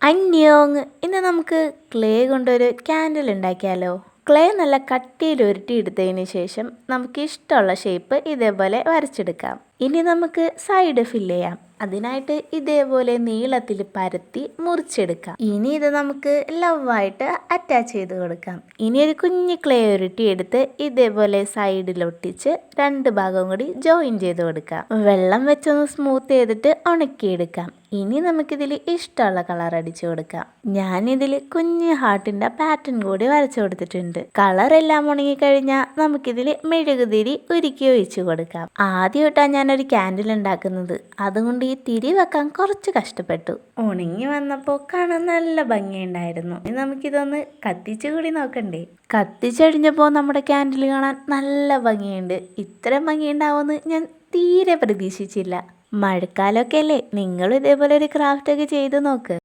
അന്യോങ് ഇന്ന് നമുക്ക് ക്ലേ കൊണ്ടൊരു ക്യാൻഡിൽ ഉണ്ടാക്കിയാലോ. ക്ലേ നല്ല കട്ടിയിൽ ഉരുട്ടിയെടുത്തതിന് ശേഷം നമുക്ക് ഇഷ്ടമുള്ള ഷേപ്പ് ഇതേപോലെ വരച്ചെടുക്കാം. ഇനി നമുക്ക് സൈഡ് ഫില്ല് ചെയ്യാം. അതിനായിട്ട് ഇതേപോലെ നീളത്തിൽ പരത്തി മുറിച്ചെടുക്കാം. ഇനി ഇത് നമുക്ക് ലവായിട്ട് അറ്റാച്ച് ചെയ്ത് കൊടുക്കാം. ഇനി ഒരു കുഞ്ഞ് ക്ലേ ഉരുട്ടിയെടുത്ത് ഇതേപോലെ സൈഡിലൊട്ടിച്ച് രണ്ട് ഭാഗം കൂടി ജോയിൻ ചെയ്ത് കൊടുക്കാം. വെള്ളം വെച്ചൊന്ന് സ്മൂത്ത് ചെയ്തിട്ട് ഉണക്കിയെടുക്കാം. ഇനി നമുക്കിതിൽ ഇഷ്ടമുള്ള കളർ അടിച്ചു കൊടുക്കാം. ഞാനിതിൽ കുഞ്ഞ് ഹാർട്ടിൻ്റെ പാറ്റേൺ കൂടി വരച്ചു കൊടുത്തിട്ടുണ്ട്. കളറെല്ലാം ഉണങ്ങിക്കഴിഞ്ഞാൽ നമുക്കിതിൽ മെഴുകുതിരി ഉരുക്കി ഒഴിച്ചു കൊടുക്കാം. ആദ്യമായിട്ടാണ് ഞാനൊരു ക്യാൻഡിൽ ഉണ്ടാക്കുന്നത്, അതുകൊണ്ട് ഈ തിരി വെക്കാൻ കുറച്ച് കഷ്ടപ്പെട്ടു. ഉണങ്ങി വന്നപ്പോൾ കാണാൻ നല്ല ഭംഗിയുണ്ടായിരുന്നു. ഇനി നമുക്കിതൊന്ന് കത്തിച്ചു കൂടി നോക്കണ്ടേ. കത്തിച്ചഴിഞ്ഞപ്പോൾ നമ്മുടെ ക്യാൻഡിൽ കാണാൻ നല്ല ഭംഗിയുണ്ട്. ഇത്രയും ഭംഗിയുണ്ടാവുമെന്ന് ഞാൻ തീരെ പ്രതീക്ഷിച്ചില്ല. മഴക്കാലമൊക്കെ അല്ലേ, നിങ്ങളും ഇതേപോലെ ഒരു ക്രാഫ്റ്റ് ഒക്കെ ചെയ്ത് നോക്ക്.